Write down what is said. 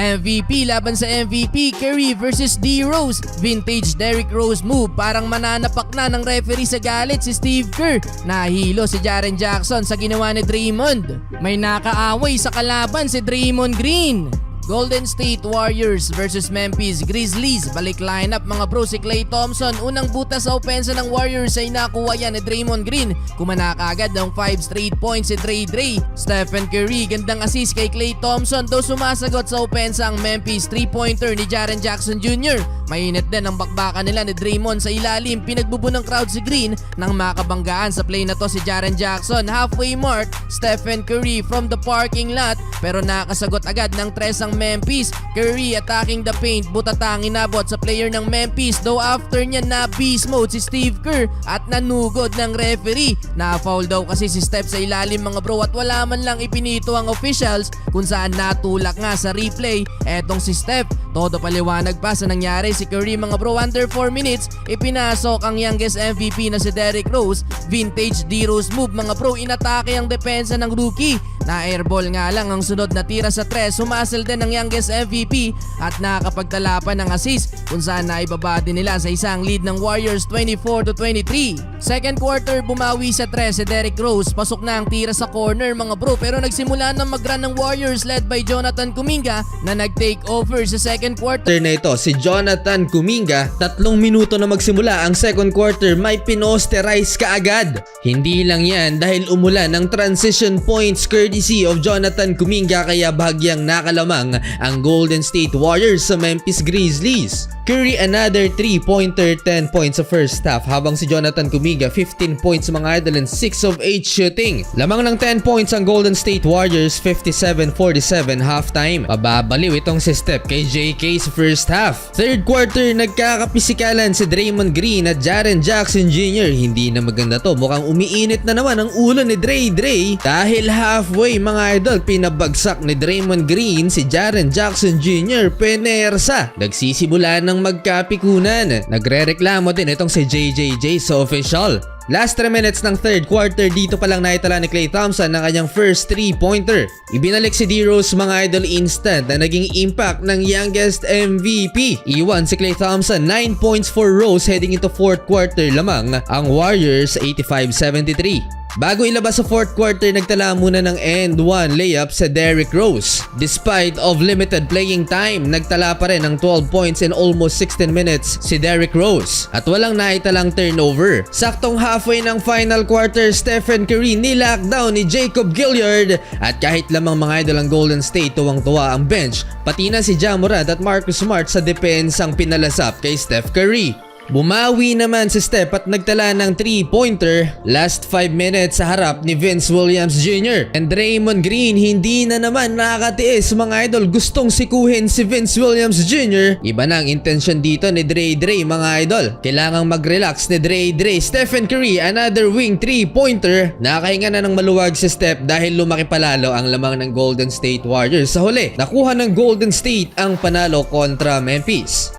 MVP laban sa MVP, Curry versus D. Rose. Vintage Derrick Rose move, parang mananapak na ng referee sa galit si Steve Kerr. Nahilo si Jaren Jackson sa ginawa ni Draymond. May nakaaway sa kalaban si Draymond Green. Golden State Warriors versus Memphis Grizzlies. Balik lineup mga bro si Klay Thompson. Unang butas sa opensa ng Warriors ay nakuha yan ni Draymond Green. Kumana kaagad ng 5 straight points si Dre. Stephen Curry, gandang assist kay Klay Thompson. Though sumasagot sa opensa ang Memphis 3-pointer ni Jaren Jackson Jr. Mainit din ang bakbakan nila ni Draymond sa ilalim. Pinagbubo ng crowd si Green nang makabanggaan sa play na to si Jaren Jackson. Halfway mark, Stephen Curry from the parking lot pero nakasagot agad ng tres ang Memphis. Curry attacking the paint, butatang inabot sa player ng Memphis, though after niya na beast mode si Steve Kerr at nanugod ng referee. Na-foul daw kasi si Steph sa ilalim mga bro at wala man lang ipinito ang officials kung saan natulak nga sa replay etong si Steph. Todo paliwanag pa sa nangyari si Curry mga bro. Under 4 minutes ipinasok ang youngest MVP na si Derrick Rose. Vintage D. Rose move mga bro, inatake ang depensa ng rookie. Na airball nga lang ang sunod na tira sa tres. Sumasel din ang youngest MVP at nakapagtala pa ng assist kung saan naibaba din nila sa isang lead ng Warriors 24-23. Second quarter bumawi sa tres si Derrick Rose. Pasok na ang tira sa corner mga bro pero nagsimula na mag-run ng Warriors led by Jonathan Kuminga na nag-take over sa second quarter na ito. Si Jonathan Kuminga, 3 minuto na magsimula ang second quarter may pinosterize kaagad. Hindi lang yan dahil umulan ng transition points courtesy of Jonathan Kuminga kaya bahagyang nakalamang ang Golden State Warriors sa Memphis Grizzlies. Curry another 3-pointer, 10 points sa first half habang si Jonathan Kuminga 15 points mga idol and 6 of 8 shooting. Lamang ng 10 points ang Golden State Warriors 57-47 halftime. Pababaliw itong si Steph kay JK sa first half. Third quarter nagkakapisikalan si Draymond Green at Jaren Jackson Jr. Hindi na maganda to, mukhang umiinit na naman ang ulo ni Dre dahil halfway mga idol pinabagsak ni Draymond Green si Jaren Jackson Jr. Penersa. Nagsisimula ng magkapikunan. Nagrereklamo din itong si JJJ sa official. Last 3 minutes ng third quarter dito pa lang naitala ni Klay Thompson ng kanyang first 3-pointer. Ibinalik si D. Rose mga idol instant na naging impact ng youngest MVP. Iwan si Klay Thompson 9 points for Rose heading into fourth quarter lamang ang Warriors 85-73. Bago ilabas sa fourth quarter, nagtala muna ng end one layup sa Derrick Rose. Despite of limited playing time, nagtala pa rin ng 12 points in almost 16 minutes si Derrick Rose. At walang naitalang turnover. Saktong halfway ng final quarter, Stephen Curry nilockdown ni Jacob Gilyard. At kahit lamang mga idol ang Golden State, tuwang-tuwa ang bench. Pati na si Ja Morant at Marcus Smart sa depensang pinalasap kay Steph Curry. Bumawi naman si Steph at nagtala ng 3-pointer last 5 minutes sa harap ni Vince Williams Jr. And Draymond Green hindi na naman nakakatiis mga idol, gustong sikuhin si Vince Williams Jr. Iba na ang intensyon dito ni Dre mga idol. Kailangang mag-relax ni Dre. Stephen Curry another wing 3-pointer. Nakahinga na ng maluwag si Steph dahil lumaki palalo ang lamang ng Golden State Warriors. Sa huli, nakuha ng Golden State ang panalo kontra Memphis.